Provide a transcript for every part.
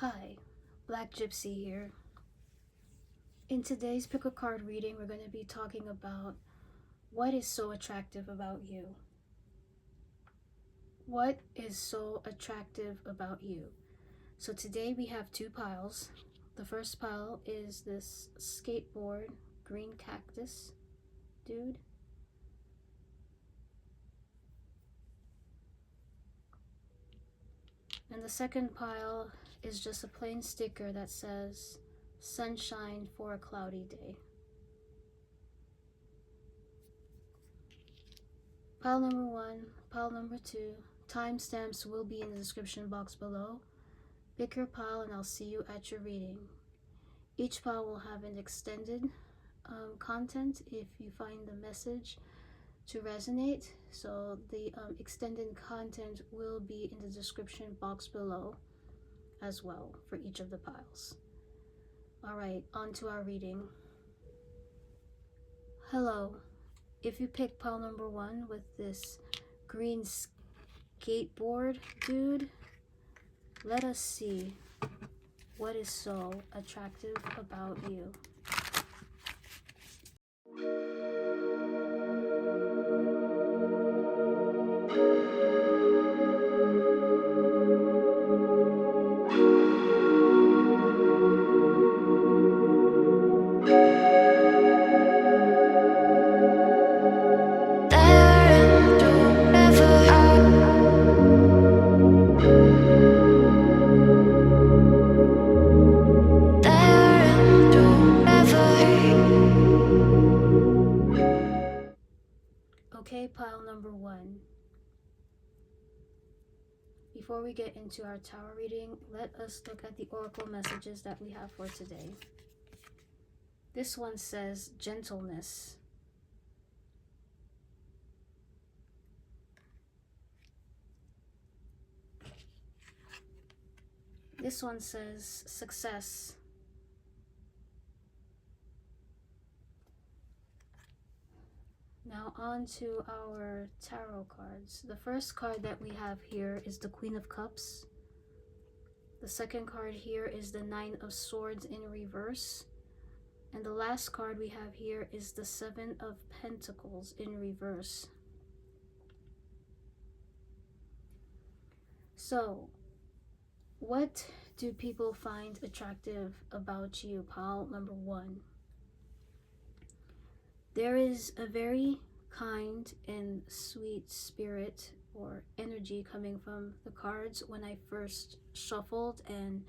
Hi, Black Gypsy here. In today's pick a card reading, we're going to be talking about what is so attractive about you. What is so attractive about you? So today we have two piles. The first pile is this skateboard green cactus dude. And the second pile is just a plain sticker that says sunshine for a cloudy day. Pile number 1, pile number 2, timestamps will be in the description box below. Pick your pile and I'll see you at your reading. Each pile will have an extended content if you find the message to resonate. So the extended content will be in the description box below as well for each of the piles. Alright, on to our reading. Hello. If you pick pile number 1 with this green skateboard dude, let us see what is so attractive about you. Okay, pile number 1. Before we get into our tarot reading, let us look at the oracle messages that we have for today. This one says gentleness. This one says success. Now on to our tarot cards. The first card that we have here is the Queen of Cups. The second card here is the Nine of Swords in reverse. And the last card we have here is the Seven of Pentacles in reverse. So, what do people find attractive about you, pile number 1? There is a very kind and sweet spirit or energy coming from the cards when I first shuffled and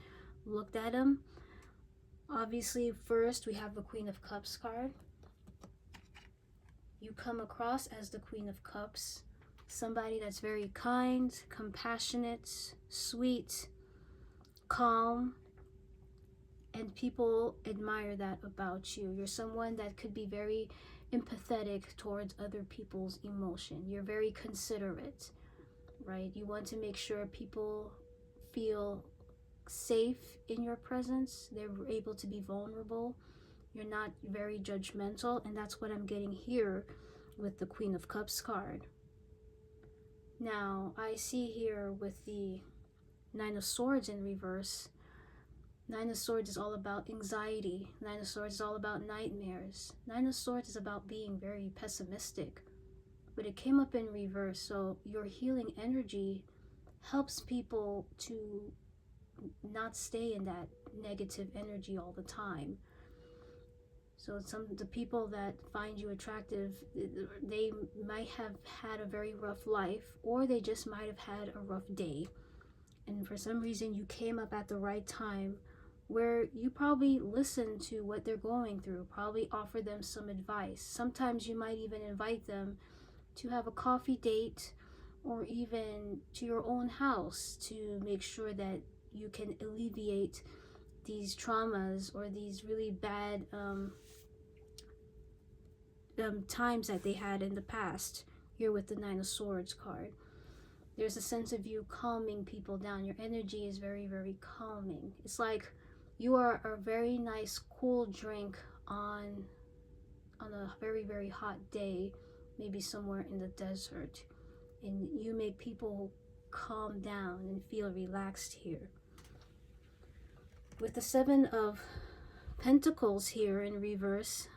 looked at them. Obviously, first we have the Queen of Cups card. You come across as the Queen of Cups, somebody that's very kind, compassionate, sweet, calm, and people admire that about you. You're someone that could be very empathetic towards other people's emotion. You're very considerate, right? You want to make sure people feel safe in your presence. They're able to be vulnerable. You're not very judgmental, and that's what I'm getting here with the Queen of Cups card. Now, I see here with the Nine of Swords in reverse, Nine of Swords is all about anxiety. Nine of Swords is all about nightmares. Nine of Swords is about being very pessimistic. But it came up in reverse, so your healing energy helps people to not stay in that negative energy all the time. So the people that find you attractive, they might have had a very rough life, or they just might have had a rough day. And for some reason you came up at the right time, where you probably listen to what they're going through, probably offer them some advice. Sometimes you might even invite them to have a coffee date, or even to your own house to make sure that you can alleviate these traumas or these really bad times that they had in the past. Here with the Nine of Swords card, there's a sense of you calming people down. Your energy is very, very calming. It's like you are a very nice cool drink on a very, very hot day, maybe somewhere in the desert, and you make people calm down and feel relaxed here. with the Seven of Pentacles here in reverse,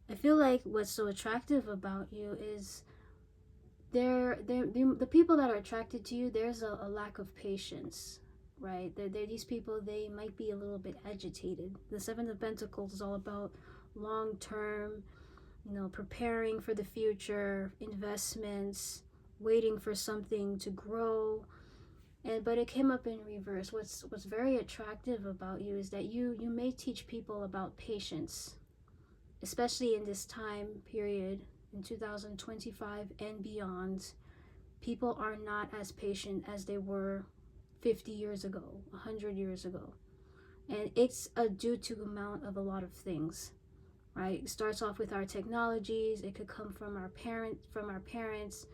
I feel like what's so attractive about you is the people that are attracted to you, there's a lack of patience, right? They're these people, they might be a little bit agitated. The Seven of Pentacles is all about long term, preparing for the future, investments, waiting for something to grow. But it came up in reverse. What's very attractive about you is that you may teach people about patience, especially in this time period in 2025 and beyond. People are not as patient as they were 50 years ago, 100 years ago. And it's due to the amount of a lot of things, right? It starts off with our technologies. It could come from our parents.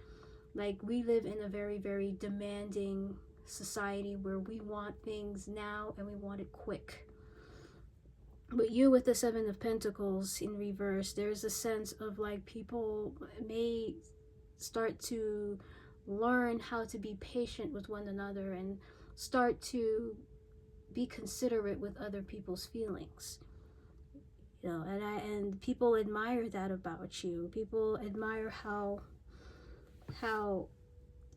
Like, we live in a very, very demanding society where we want things now and we want it quick. But you, with the Seven of Pentacles in reverse, there's a sense of like people may start to learn how to be patient with one another and start to be considerate with other people's feelings. And people admire that about you. People admire how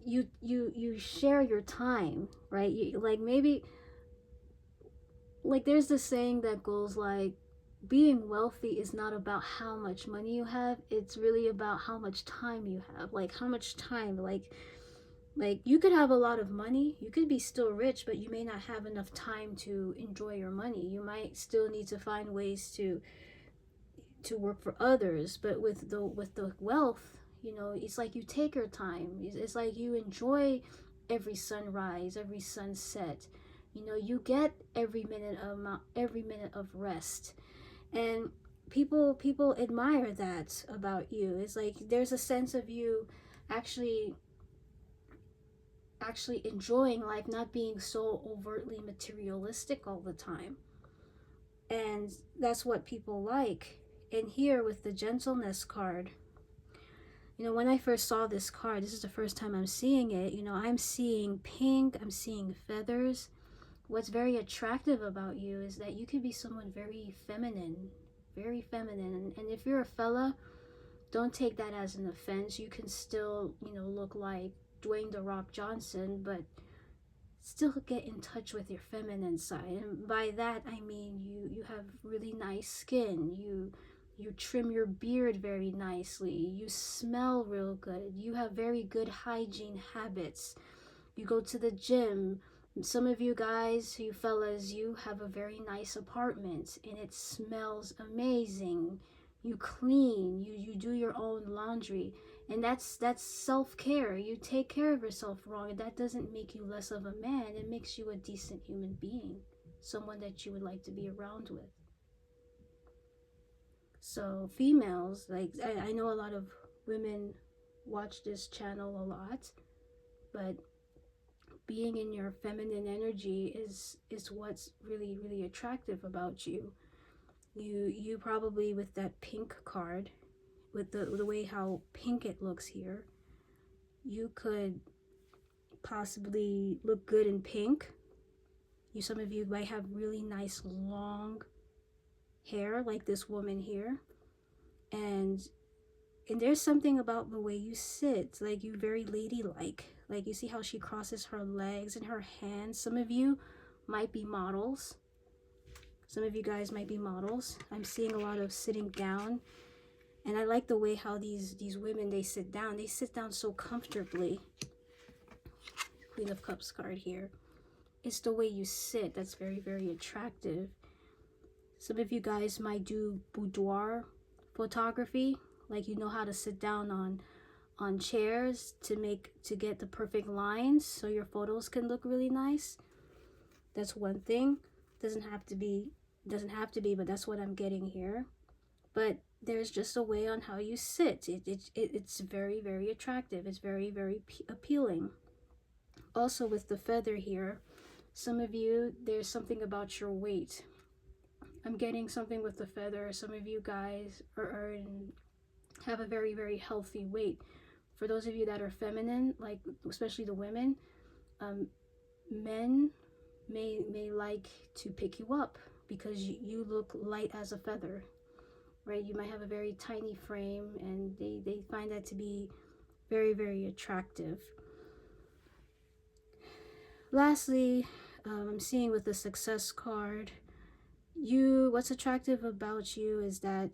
you share your time, right? Maybe like there's this saying that goes like, being wealthy is not about how much money you have, it's really about how much time you have. Like, how much time, like you could have a lot of money, you could be still rich, but you may not have enough time to enjoy your money. You might still need to find ways to work for others. But with the wealth, it's like you take your time. It's like you enjoy every sunrise, every sunset. You get every minute of rest. And people admire that about you. It's like there's a sense of you actually enjoying life, not being so overtly materialistic all the time. And that's what people like. And here with the Gentleness card, when I first saw this card, this is the first time I'm seeing it, I'm seeing pink, I'm seeing feathers. What's very attractive about you is that you could be someone very feminine, very feminine. And if you're a fella, don't take that as an offense. You can still, look like Dwayne "The Rock" Johnson, but still get in touch with your feminine side. And by that, I mean you have really nice skin. You trim your beard very nicely. You smell real good. You have very good hygiene habits. You go to the gym. Some of you guys, you fellas, you have a very nice apartment and it smells amazing. You clean, you do your own laundry, and that's self-care. You take care of yourself wrong, and that doesn't make you less of a man. It makes you a decent human being, someone that you would like to be around with. So females, like I know a lot of women watch this channel a lot, but being in your feminine energy is what's really, really attractive about you. You probably, with that pink card, with the way how pink it looks here, you could possibly look good in pink. Some of you might have really nice long hair like this woman here, and there's something about the way you sit, like you very ladylike. Like, you see how she crosses her legs and her hands. Some of you might be models. Some of you guys might be models. I'm seeing a lot of sitting down. And I like the way how these women, they sit down. They sit down so comfortably. Queen of Cups card here. It's the way you sit that's very, very attractive. Some of you guys might do boudoir photography. Like, you know how to sit down on chairs to get the perfect lines so your photos can look really nice. That's one thing. Doesn't have to be, but that's what I'm getting here. But there's just a way on how you sit. It's very, very attractive. It's very, very appealing. Also, with the feather here, some of you, there's something about your weight. I'm getting something with the feather. Some of you guys have a very, very healthy weight. For those of you that are feminine, like especially the women, men may like to pick you up because you look light as a feather, right? You might have a very tiny frame, and they find that to be very, very attractive. Lastly, I'm seeing with the success card, what's attractive about you is that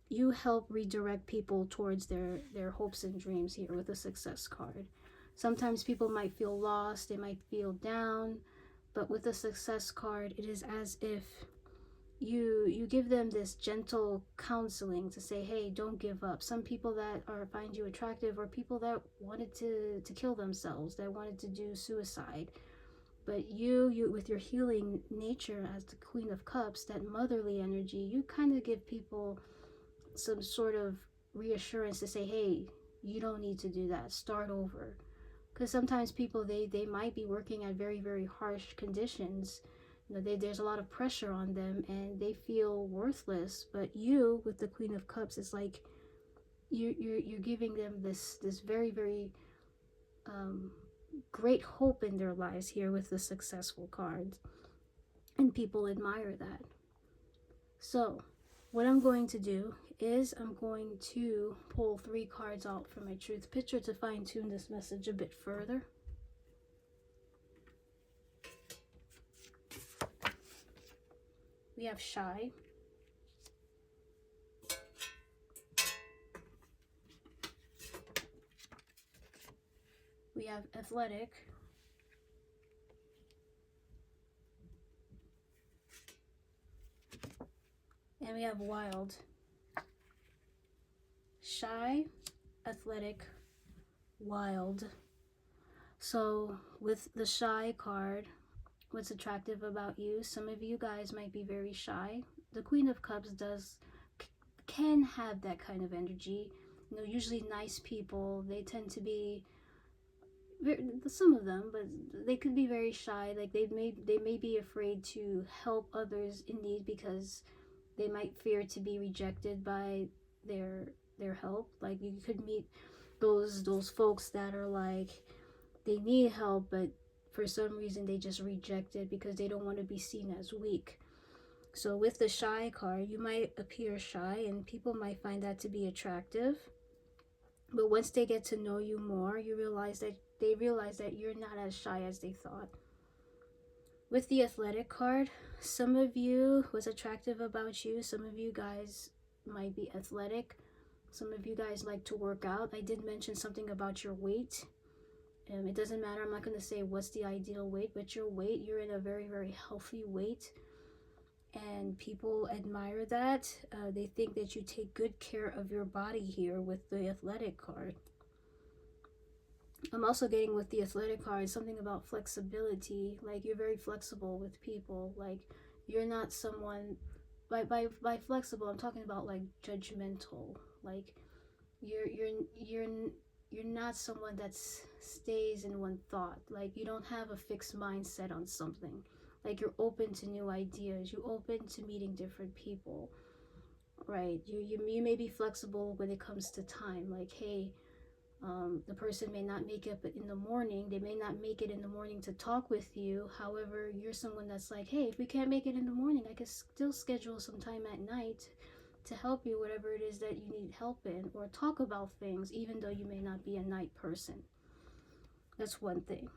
you help redirect people towards their hopes and dreams here with the success card. Sometimes people might feel lost, they might feel down, but with the success card, it is as if you give them this gentle counseling to say, hey, don't give up. Some people that are find you attractive are people that wanted to kill themselves, that wanted to do suicide. But you with your healing nature as the Queen of Cups, that motherly energy, you kind of give people some sort of reassurance to say, hey, you don't need to do that, start over. Because sometimes people, they might be working at very, very harsh conditions. There's a lot of pressure on them and they feel worthless. But you with the Queen of Cups, it's like you're giving them this very, very great hope in their lives here with the successful cards, and people admire that. So what I'm going to do is I'm going to pull 3 cards out from my truth picture to fine-tune this message a bit further. We have shy, we have athletic, and we have wild. Shy, athletic, wild. So with the shy card, what's attractive about you, some of you guys might be very shy. The Queen of Cups can have that kind of energy. Usually nice people, they tend to be some of them, but they could be very shy. Like they may be afraid to help others in need because they might fear to be rejected by their help. Like you could meet those folks that are like, they need help, but for some reason they just reject it because they don't want to be seen as weak. So with the shy card, you might appear shy and people might find that to be attractive. But once they get to know you more, they realize that you're not as shy as they thought. With the athletic card, some of you, what's attractive about you, some of you guys might be athletic. Some of you guys like to work out. I did mention something about your weight. It doesn't matter. I'm not going to say what's the ideal weight, but your weight, you're in a very, very healthy weight. And people admire that. They think that you take good care of your body here with the athletic card. I'm also getting with the athletic card something about flexibility. Like you're very flexible with people. Like you're not someone, by flexible, I'm talking about like judgmental. Like you're not someone that stays in one thought. Like you don't have a fixed mindset on something. Like you're open to new ideas, you're open to meeting different people, right? You may be flexible when it comes to time. Like, hey, the person may not make it in the morning, they may not make it in the morning to talk with you. However, you're someone that's like, hey, if we can't make it in the morning, I could still schedule some time at night to help you, whatever it is that you need help in, or talk about things even though you may not be a night person. That's one thing.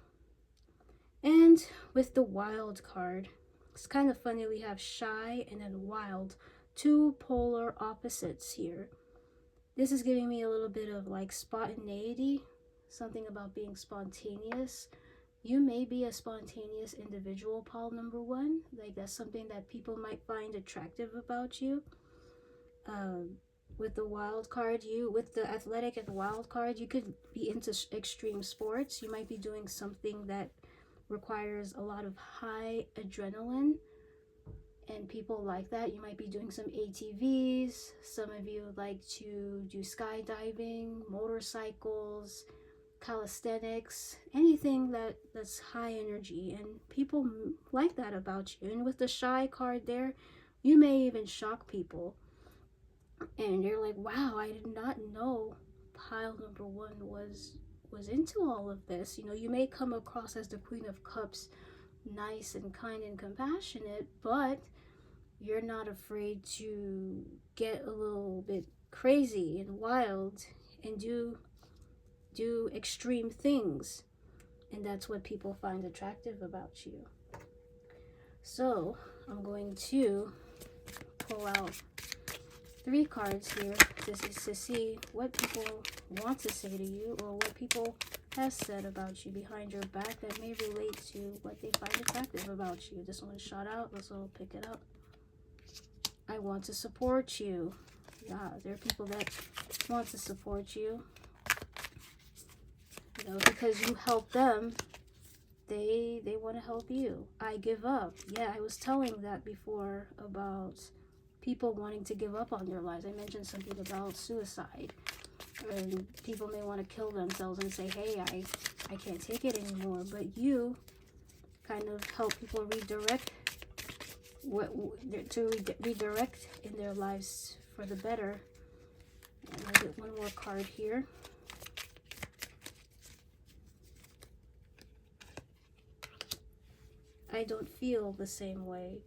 And with the wild card, it's kind of funny, we have shy and then wild, 2 polar opposites here. This is giving me a little bit of like spontaneity, something about being spontaneous. You may be a spontaneous individual, pile number 1. Like that's something that people might find attractive about you. With the wild card, with the athletic and wild card, you could be into extreme sports. You might be doing something that requires a lot of high adrenaline, and people like that. You might be doing some ATVs. Some of you like to do skydiving, motorcycles, calisthenics, anything that's high energy, and people like that about you. And with the shy card there, you may even shock people and you're like, wow, I did not know pile number 1 was into all of this. You may come across as the Queen of Cups nice and kind and compassionate, but you're not afraid to get a little bit crazy and wild and do extreme things. And that's what people find attractive about you. So I'm going to pull out 3 cards here. This is to see what people want to say to you, or what people have said about you behind your back that may relate to what they find attractive about you. This one is shot out. Let's all pick it up. I want to support you. Yeah, there are people that want to support you. You know, because you help them, they want to help you. I give up. Yeah, I was telling that before about people wanting to give up on their lives. I mentioned something about suicide. And people may want to kill themselves and say, hey, I can't take it anymore. But you kind of help people redirect redirect in their lives for the better. And I'll get one more card here. I don't feel the same way.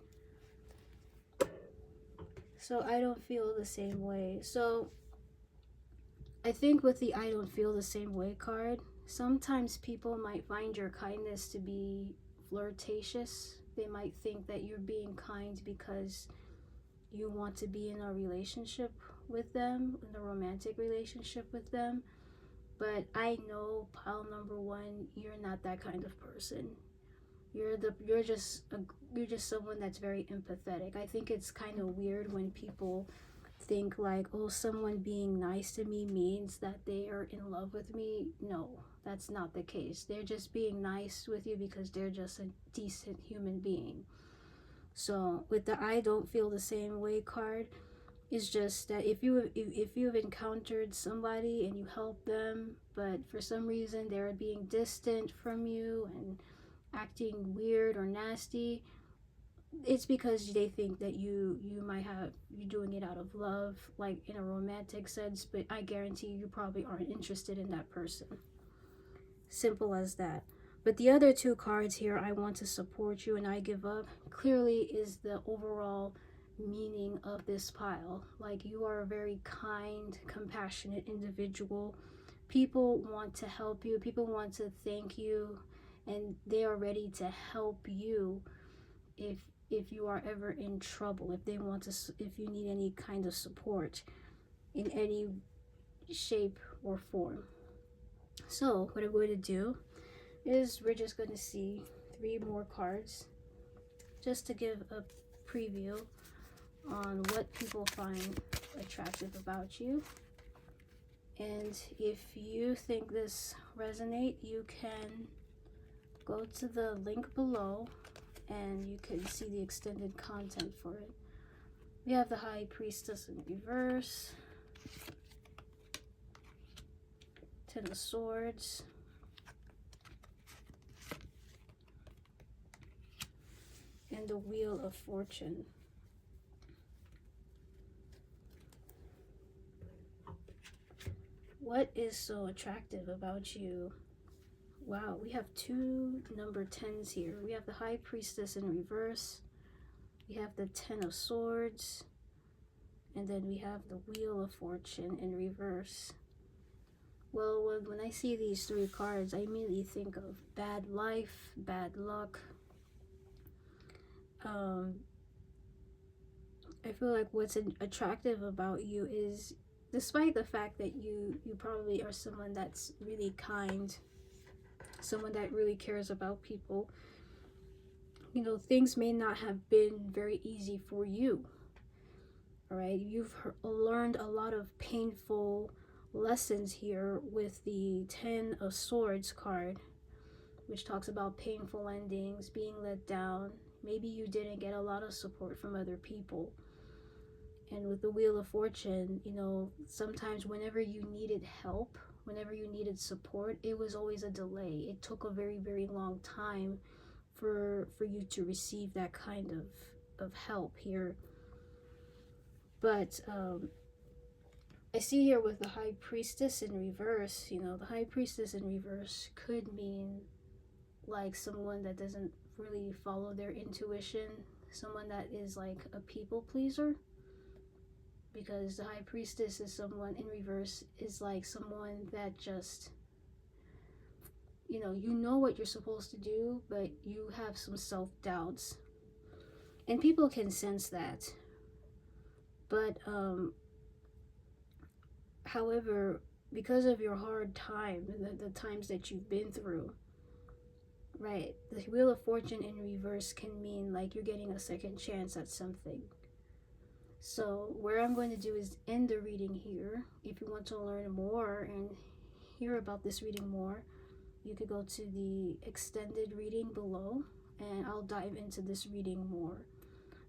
So I don't feel the same way. So I think with the I don't feel the same way card, sometimes people might find your kindness to be flirtatious. They might think that you're being kind because you want to be in a relationship with them, in a romantic relationship with them. But I know, pile number 1, you're not that kind of person. You're just someone that's very empathetic. I think it's kind of weird when people think like, oh, someone being nice to me means that they are in love with me. No, that's not the case. They're just being nice with you because they're just a decent human being. So with the I don't feel the same way card, it's just that if you've encountered somebody and you help them, but for some reason they're being distant from you and acting weird or nasty, it's because they think that you're doing it out of love, like in a romantic sense, but I guarantee you probably aren't interested in that person. Simple as that. But the other 2 cards here, I want to support you and I give up, clearly is the overall meaning of this pile. Like, you are a very kind, compassionate individual. People want to help you. People want to thank you, and they are ready to help you if you are ever in trouble, if you need any kind of support in any shape or form. So what I'm going to do is we're just going to see 3 more cards just to give a preview on what people find attractive about you. And if you think this resonates, you can go to the link below and you can see the extended content for it. We have the High Priestess in reverse, 10 of Swords, and the Wheel of Fortune. What is so attractive about you? Wow, we have 2 number 10s here. We have the High Priestess in reverse, we have the 10 of Swords, and then we have the Wheel of Fortune in reverse. Well, when I see these 3 cards, I immediately think of bad life, bad luck. I feel like what's attractive about you is, despite the fact that you probably are someone that's really kind, someone that really cares about people, you know, things may not have been very easy for you. All right, you've learned a lot of painful lessons here with the 10 of Swords card, which talks about painful endings, being let down. Maybe you didn't get a lot of support from other people. And with the Wheel of Fortune, you know, sometimes whenever you needed help, whenever you needed support, it was always a delay. It took a very, very long time for you to receive that kind of help here. But I see here with the High Priestess in reverse, you know, the High Priestess in reverse could mean like someone that doesn't really follow their intuition, someone that is like a people pleaser, because the high priestess is someone in reverse, is like someone that just, you know what you're supposed to do, but you have some self-doubts, and people can sense that. But however, because of your hard time, the times that you've been through, right, the Wheel of Fortune in reverse can mean like you're getting a second chance at something. So where I'm going to do is end the reading here. If you want to learn more and hear about this reading more, you could go to the extended reading below, and I'll dive into this reading more.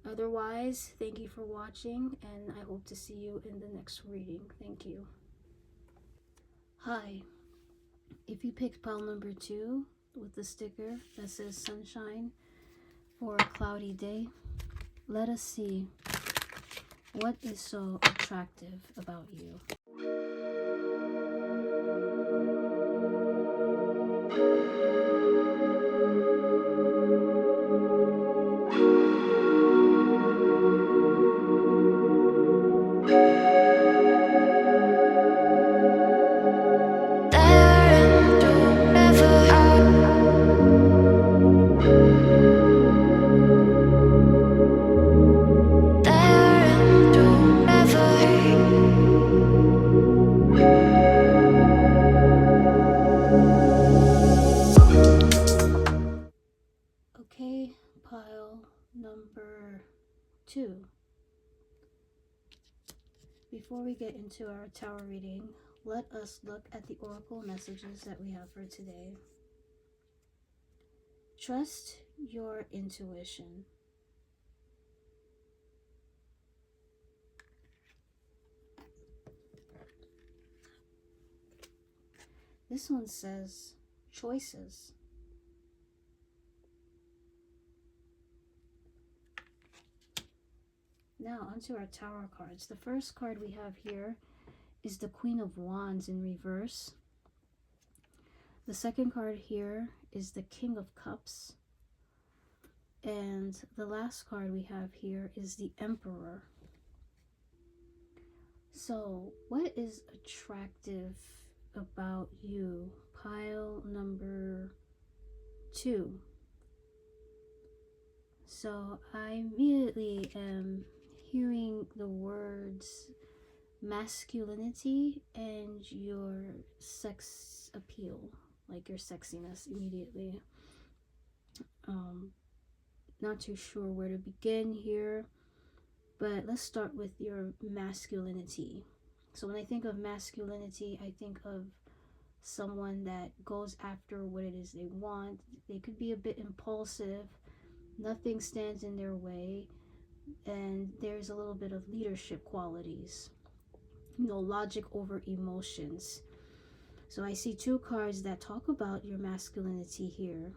Otherwise, thank you for watching, and I hope to see you in the next reading. Thank you. Hi. If you picked pile number 2 with the sticker that says sunshine for a cloudy day, let us see what is so attractive about you. Okay, pile number 2. Before we get into our tower reading, let us look at the oracle messages that we have for today. Trust your intuition. This one says choices. Now onto our tower cards. The first card we have here is the Queen of Wands in reverse. The second card here is the King of Cups. And the last card we have here is the Emperor. So, what is attractive about you? Pile number 2. So, I immediately am hearing the words masculinity and your sex appeal, like your sexiness immediately. Not too sure where to begin here, but let's start with your masculinity. So when I think of masculinity, I think of someone that goes after what it is they want. They could be a bit impulsive, nothing stands in their way, and there's a little bit of leadership qualities, logic over emotions. So I see 2 cards that talk about your masculinity here,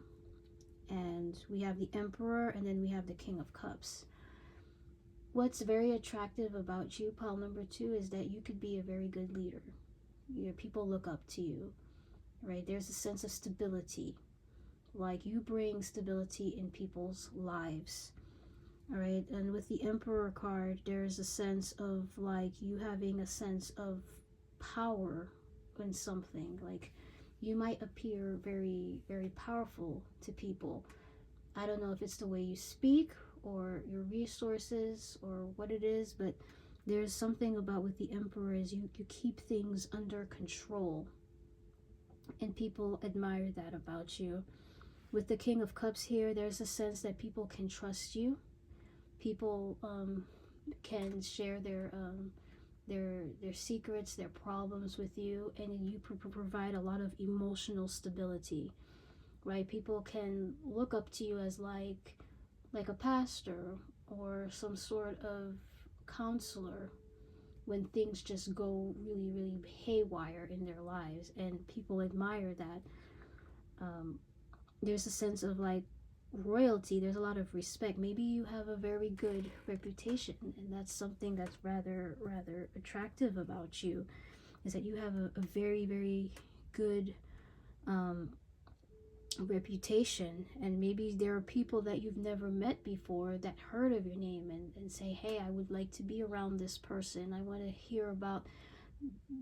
and we have the Emperor and then we have the King of Cups. What's very attractive about you, pile number 2, is that you could be a very good leader. People look up to you, right? There's a sense of stability, like you bring stability in people's lives. All right, and with the Emperor card, there's a sense of like you having a sense of power in something. Like you might appear very, very powerful to people. I don't know if it's the way you speak or your resources or what it is, but there's something about with the Emperor is you keep things under control, and people admire that about you. With the King of Cups here, there's a sense that people can trust you. People can share their secrets, their problems with you, and you provide a lot of emotional stability, right? People can look up to you as like a pastor or some sort of counselor when things just go really, really haywire in their lives, and people admire that. There's a sense of like royalty. There's a lot of respect. Maybe you have a very good reputation, and that's something that's rather attractive about you, is that you have a very, very good reputation, and maybe there are people that you've never met before that heard of your name and say, hey, I would like to be around this person. I want to hear about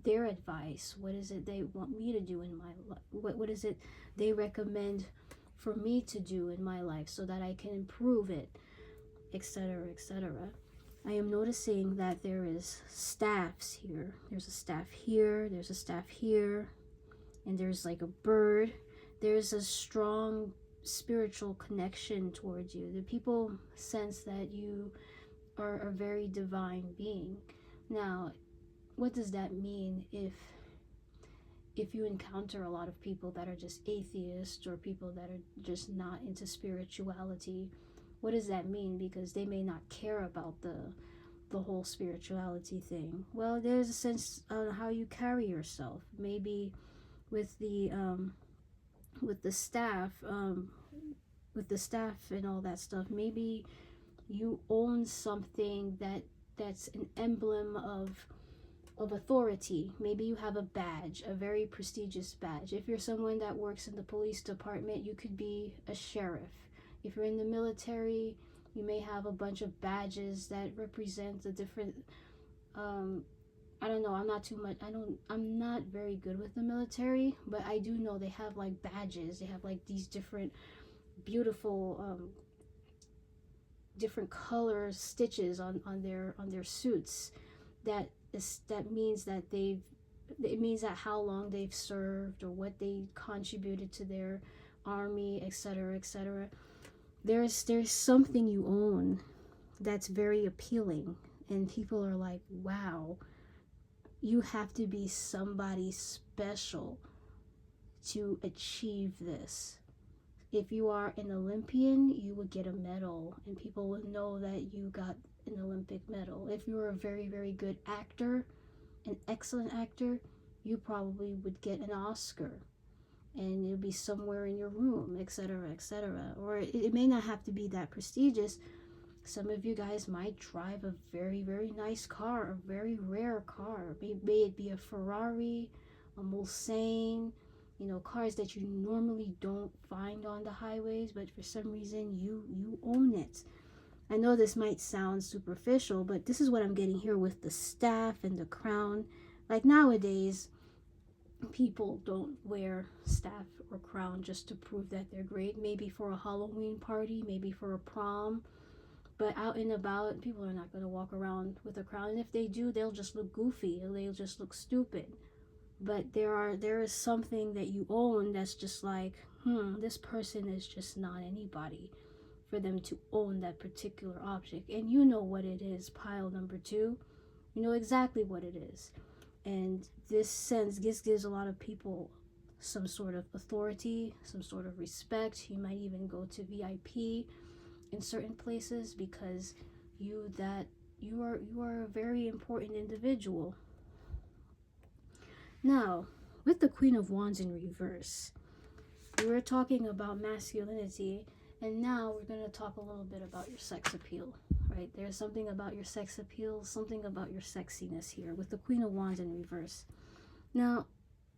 their advice. What is it they want me to do in my life? What is it they recommend for me to do in my life so that I can improve it, etc., etc. I am noticing that there is staffs here. There's a staff here, there's a staff here, and there's like a bird. There's a strong spiritual connection towards you. The people sense that you are a very divine being. Now, what does that mean if you encounter a lot of people that are just atheists or people that are just not into spirituality? What does that mean? Because they may not care about the whole spirituality thing. Well, there's a sense of how you carry yourself. Maybe with the staff, with the staff and all that stuff, maybe you own something that's an emblem of authority. Maybe you have a badge, a very prestigious badge. If you're someone that works in the police department, you could be a sheriff. If you're in the military, you may have a bunch of badges that represent the different I don't know, I'm not very good with the military, but I do know they have like badges. They have like these different beautiful different color stitches on their suits. That means that it means that how long they've served or what they contributed to their army, etc., etc. There's something you own that's very appealing, and people are like, wow, you have to be somebody special to achieve this. If you are an Olympian, you would get a medal, and people would know that you got an Olympic medal. If you were a very, very good actor, an excellent actor, you probably would get an Oscar, and it'll be somewhere in your room, etc., etc. Or it may not have to be that prestigious. Some of you guys might drive a very, very nice car, a very rare car. May it be a Ferrari, a Mulsanne, cars that you normally don't find on the highways, but for some reason you own it. I know this might sound superficial, but this is what I'm getting here with the staff and the crown. Like nowadays, people don't wear staff or crown just to prove that they're great. Maybe for a Halloween party, maybe for a prom. But out and about, people are not going to walk around with a crown. And if they do, they'll just look goofy. They'll just look stupid. But there is something that you own that's just like, this person is just not anybody for them to own that particular object. And you know what it is, pile number 2. You know exactly what it is. And this gives a lot of people some sort of authority, some sort of respect. You might even go to VIP in certain places because you are a very important individual. Now, with the Queen of Wands in reverse, we were talking about masculinity, and now we're going to talk a little bit about your sex appeal, right? There's something about your sex appeal, something about your sexiness here with the Queen of Wands in reverse. Now,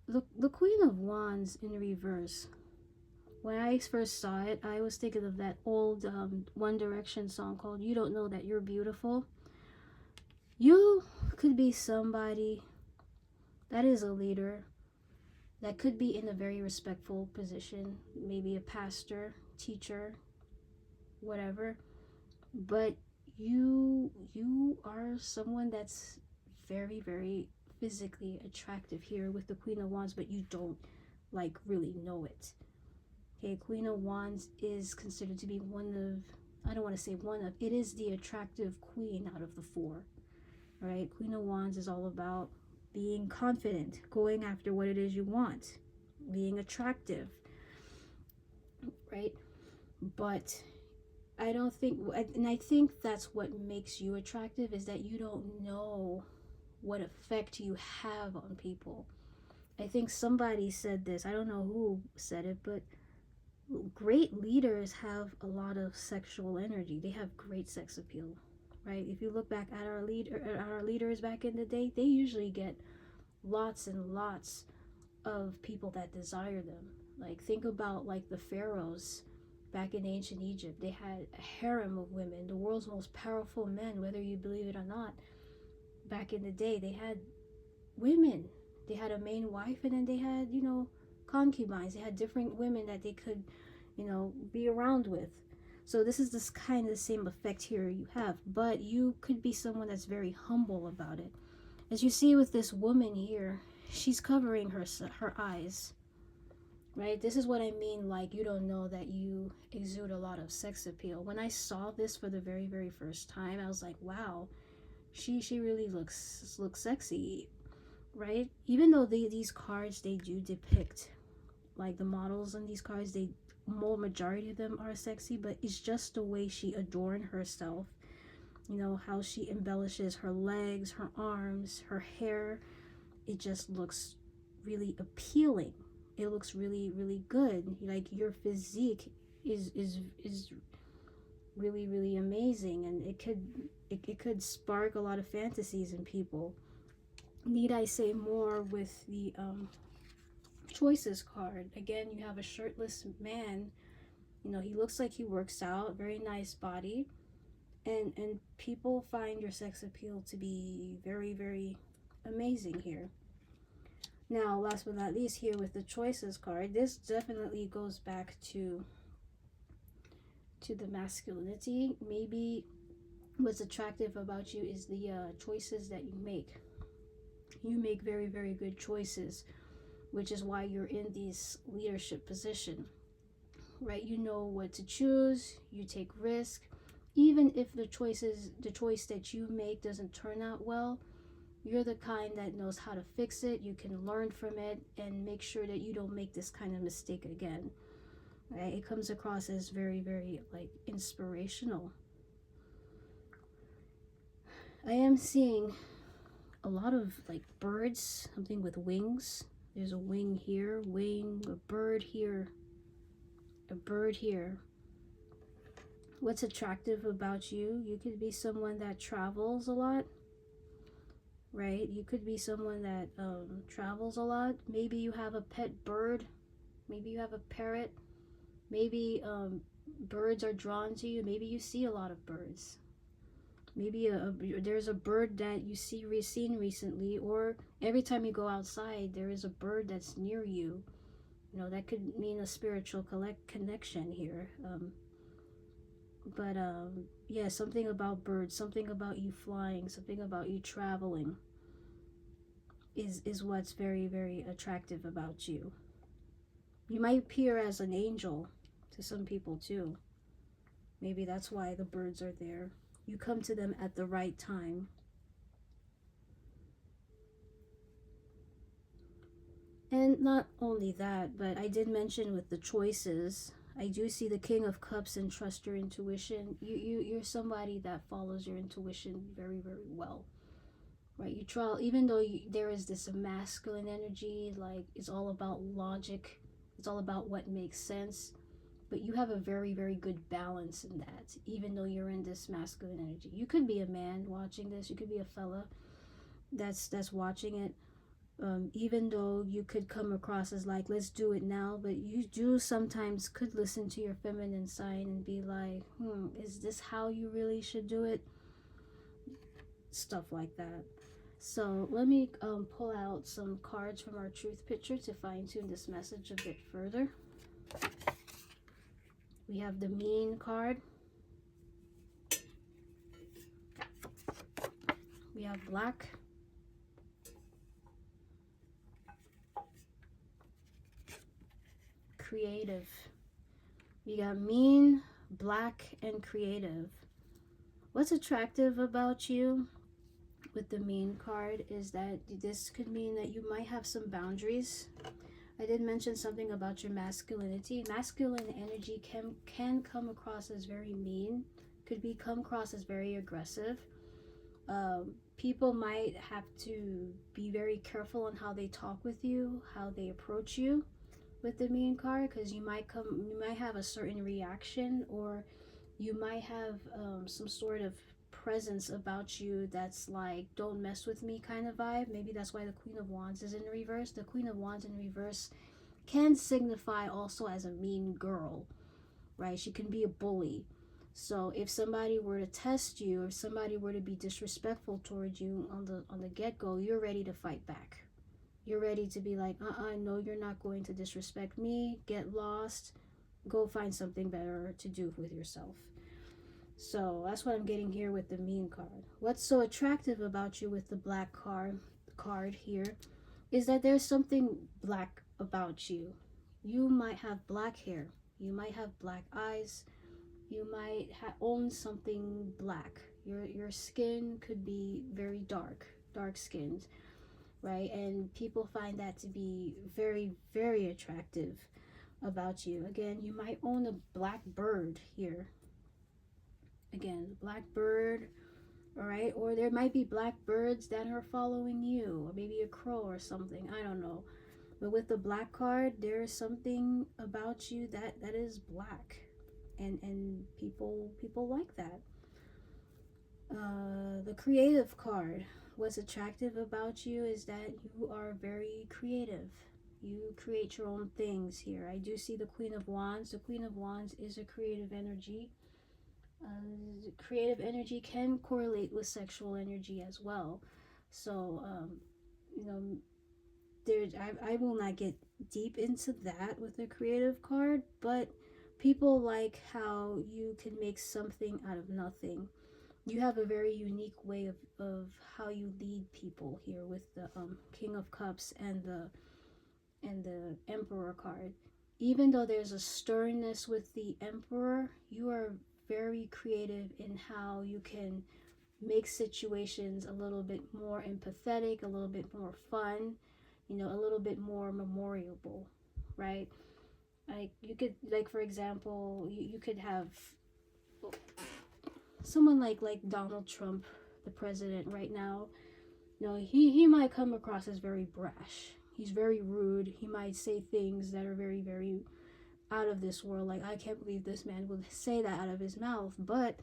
the Queen of Wands in reverse, when I first saw it, I was thinking of that old One Direction song called You Don't Know That You're Beautiful. You could be somebody that is a leader, that could be in a very respectful position, maybe a pastor, teacher, whatever. But you are someone that's very, very physically attractive here with the Queen of Wands, but you don't like really know it. Okay, Queen of Wands is considered to be I don't want to say it is the attractive queen out of the 4, right? Queen of Wands is all about being confident, going after what it is you want, being attractive, right? But I think that's what makes you attractive, is that you don't know what effect you have on people. I think somebody said this, I don't know who said it, but great leaders have a lot of sexual energy. They have great sex appeal, right? If you look back at our leaders back in the day, they usually get lots and lots of people that desire them. Like, think about like the pharaohs back in ancient Egypt. They had a harem of women, the world's most powerful men, whether you believe it or not. Back in the day, they had women. They had a main wife, and then they had, concubines. They had different women that they could, be around with. So this is this kind of the same effect here you have, but you could be someone that's very humble about it. As you see with this woman here, she's covering her eyes, right? This is what I mean, like, you don't know that you exude a lot of sex appeal. When I saw this for the very, very first time, I was like, wow, she really looks sexy, right? Even though these cards, they do depict, like, the models in these cards, they more majority of them are sexy, but it's just the way she adorned herself, how she embellishes her legs, her arms, her hair. It just looks really appealing. It looks really, really good. Like, your physique is really, really amazing, and it could spark a lot of fantasies in people. Need I say more with the choices card? Again, you have a shirtless man. He looks like he works out, very nice body, and people find your sex appeal to be very, very amazing here. Now, last but not least, here with the choices card, this definitely goes back to the masculinity. Maybe what's attractive about you is the choices that you make. You make very, very good choices, which is why you're in this leadership position, right? You know what to choose. You take risk. Even if the choice that you make doesn't turn out well, you're the kind that knows how to fix it. You can learn from it and make sure that you don't make this kind of mistake again. Right? It comes across as very, very, like, inspirational. I am seeing a lot of, like, birds, something with wings. There's a wing here, a bird here, a bird here. What's attractive about you? You could be someone that travels a lot, right? You could be someone that travels a lot. Maybe you have a pet bird. Maybe you have a parrot. Maybe birds are drawn to you. Maybe you see a lot of birds. Maybe there's a bird that you seen recently, or every time you go outside, there is a bird that's near you. That could mean a spiritual connection here. But yeah, something about birds, something about you flying, something about you traveling is what's very, very attractive about you. You might appear as an angel to some people too. Maybe that's why the birds are there. You come to them at the right time. And not only that, but I did mention with the choices, I do see the King of Cups and trust your intuition. You're somebody that follows your intuition very, very well, right? You try, even though there is this masculine energy, like, it's all about logic, it's all about what makes sense, but you have a very, very good balance in that, even though you're in this masculine energy. You could be a man watching this, you could be a fella that's watching it. Even though you could come across as like, let's do it now, but you do sometimes could listen to your feminine side and be like, is this how you really should do it? Stuff like that. So let me pull out some cards from our truth picture to fine-tune this message a bit further. We have the Mean card. We have Black. Creative. We got Mean, Black, and Creative. What's attractive about you with the Mean card is that this could mean that you might have some boundaries. I did mention something about your masculinity. Masculine energy can come across as very mean, could come across as very aggressive. People might have to be very careful on how they talk with you, how they approach you with the Mean card, because you might have a certain reaction, or you might have some sort of presence about you that's like, don't mess with me kind of vibe. Maybe that's why the Queen of Wands is in reverse. The Queen of Wands in reverse can signify also as a mean girl, right? She can be a bully. So if somebody were to test you, or if somebody were to be disrespectful towards you on the get-go, you're ready to fight back. You're ready to be like, no, you're not going to disrespect me. Get lost. Go find something better to do with yourself. So that's what I'm getting here with the mean card. What's so attractive about you with the black card here is that there's something black about you. You might have black hair. You might have black eyes. You might own something black. Your skin could be very dark skinned, right? And people find that to be very, very attractive about you. Again, you might own a black bird here. Again, black bird, all right? Or there might be black birds that are following you, or maybe a crow or something. I don't know. But with the black card, there is something about you that is black. And people like that. The creative card. What's attractive about you is that you are very creative. You create your own things here. I do see the Queen of Wands. The Queen of Wands is a creative energy. Creative energy can correlate with sexual energy as well. So, you know, I will not get deep into that with the creative card, but people like how you can make something out of nothing. You have a very unique way of how you lead people here with the King of Cups and the Emperor card. Even though there's a sternness with the Emperor, you are very creative in how you can make situations a little bit more empathetic, a little bit more fun, a little bit more memorable, right? Like you could, like for example, you could have someone like Donald Trump, the president right now. He might come across as very brash. He's very rude. He might say things that are very, very out of this world. Like, I can't believe this man would say that out of his mouth. But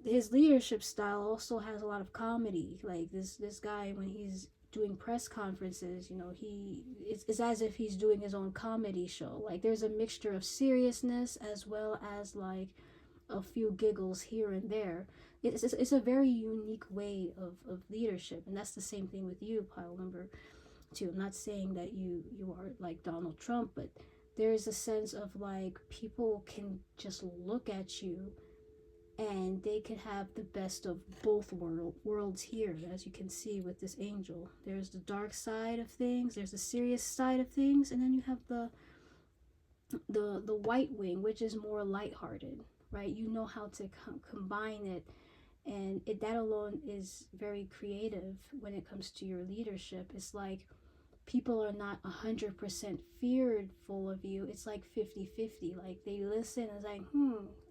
his leadership style also has a lot of comedy. Like this guy, when he's doing press conferences, it's as if he's doing his own comedy show. Like, there's a mixture of seriousness as well as like a few giggles here and there. It's a very unique way of leadership, and that's the same thing with you, pile number 2. I'm not saying that you are like Donald Trump, but there's a sense of like people can just look at you and they can have the best of both worlds here. As you can see with this angel, there's the dark side of things, there's the serious side of things, and then you have the white wing, which is more lighthearted, right? You know how to combine it, and that alone is very creative when it comes to your leadership. It's like people are not 100% fearful of you. It's like 50-50. Like, they listen and it's like,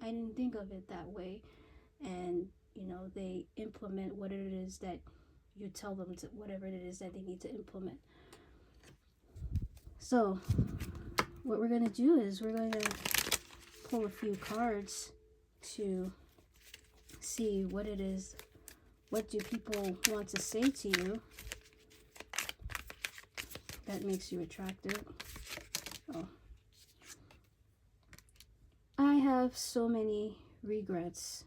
I didn't think of it that way. And, they implement what it is that you tell them to, whatever it is that they need to implement. So, what we're going to do is we're going to pull a few cards to see what it is. What do people want to say to you that makes you attractive? Oh. I have so many regrets.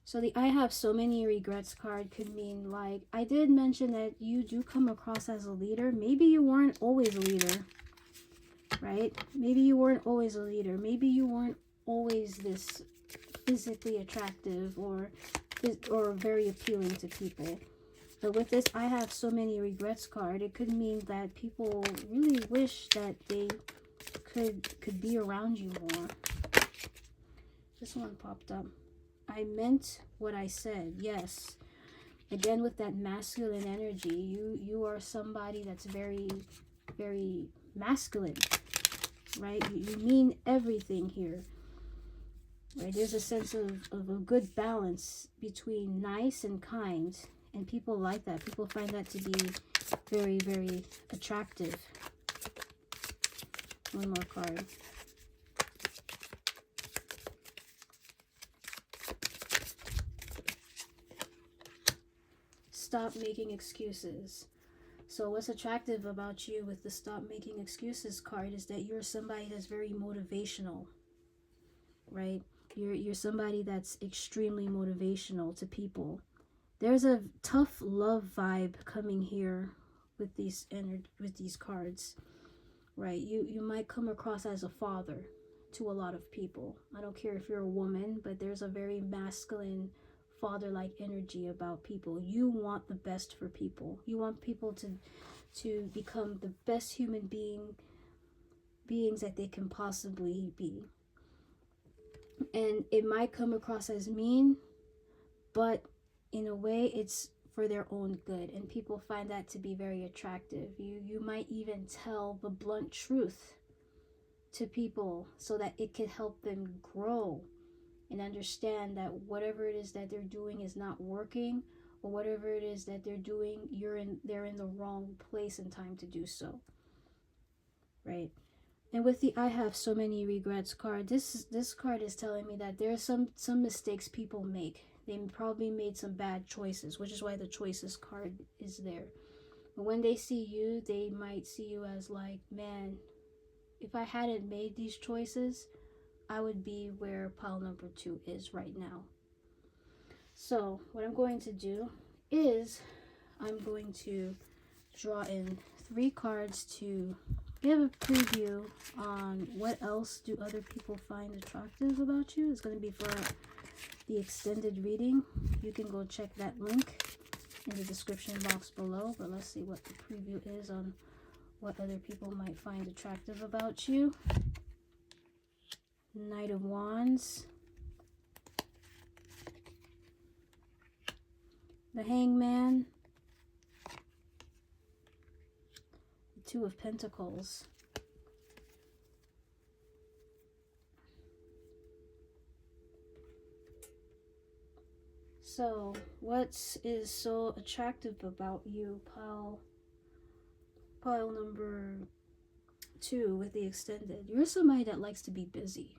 So the I have so many regrets card could mean, like, I did mention that you do come across as a leader. Maybe you weren't always a leader, right? Maybe you weren't always a leader. Maybe you weren't always this physically attractive or very appealing to people. But with this I have so many regrets card, it could mean that people really wish that they could be around you more. This one popped up. I meant what I said. Yes. Again, with that masculine energy, you are somebody that's very, very masculine, right? You mean everything here, right? There's a sense of a good balance between nice and kind, and people like that. People find that to be very, very attractive. One more card. Stop making excuses. So what's attractive about you with the stop making excuses card is that you're somebody that's very motivational, right? You're somebody that's extremely motivational to people. There's a tough love vibe coming here with these cards, right? You might come across as a father to a lot of people. I don't care if you're a woman, but there's a very masculine father-like energy about people. You want the best for people. You want people to become the best human beings that they can possibly be. And it might come across as mean, but in a way it's for their own good, and people find that to be very attractive. You might even tell the blunt truth to people so that it could help them grow and understand that whatever it is that they're doing is not working, or whatever it is that they're doing, they're in the wrong place and time to do so, right? And with the I have so many regrets card, this card is telling me that there are some mistakes people make. They probably made some bad choices, which is why the choices card is there. But when they see you, they might see you as like, man, if I hadn't made these choices, I would be where pile number 2 is right now. So what I'm going to do is I'm going to draw in 3 cards to give a preview on what else do other people find attractive about you. It's going to be for the extended reading. You can go check that link in the description box below, but let's see what the preview is on what other people might find attractive about you. Knight of Wands, the Hangman, the Two of Pentacles, so what is so attractive about you, pile number 2 with the extended? You're somebody that likes to be busy.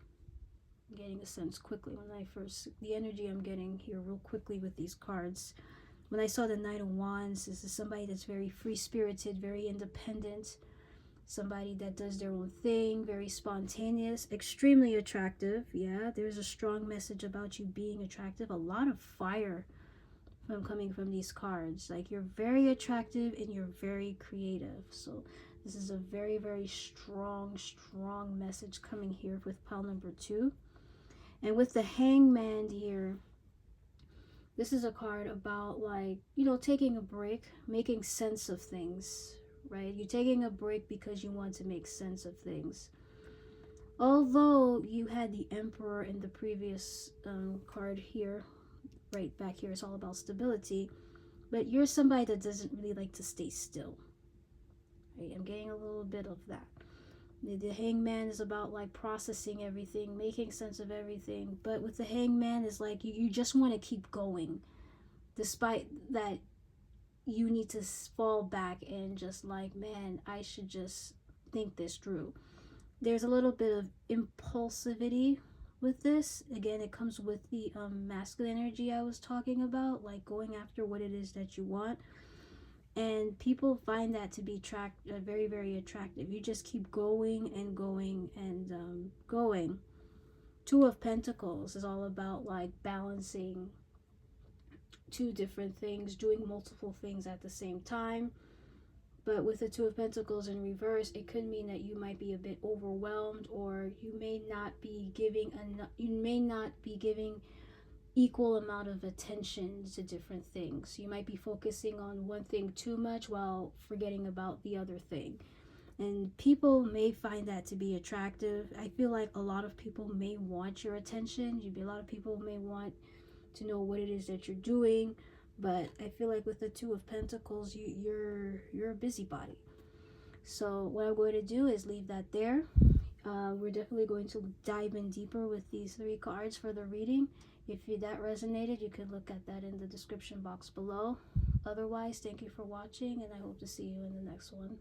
I'm getting a sense quickly the energy I'm getting here real quickly with these cards. When I saw the Knight of Wands, this is somebody that's very free-spirited, very independent, somebody that does their own thing, very spontaneous, extremely attractive. Yeah, there's a strong message about you being attractive. A lot of fire coming from these cards. Like, you're very attractive and you're very creative. So this is a very, very strong message coming here with pile number 2. And with the Hangman here, this is a card about, like, you know, taking a break, making sense of things, right? You're taking a break because you want to make sense of things. Although you had the Emperor in the previous card here, right back here, it's all about stability, but you're somebody that doesn't really like to stay still, right? I'm getting a little bit of that. The Hangman is about, like, processing everything, making sense of everything, but with the Hangman is like you just want to keep going, despite that you need to fall back and just like, man, I should just think this through. There's a little bit of impulsivity with this. Again, it comes with the masculine energy I was talking about, like going after what it is that you want. And people find that to be very, very attractive. You just keep going and going and going. Two of Pentacles is all about, like, balancing 2 different things, doing multiple things at the same time. But with the Two of Pentacles in reverse, it could mean that you might be a bit overwhelmed, or you may not be giving equal amount of attention to different things. You might be focusing on one thing too much while forgetting about the other thing. And people may find that to be attractive. I feel like a lot of people may want your attention. A lot of people may want to know what it is that you're doing. But I feel like with the Two of Pentacles, you're a busybody. So what I'm going to do is leave that there. We're definitely going to dive in deeper with these 3 cards for the reading. If that resonated, you can look at that in the description box below. Otherwise, thank you for watching, and I hope to see you in the next one.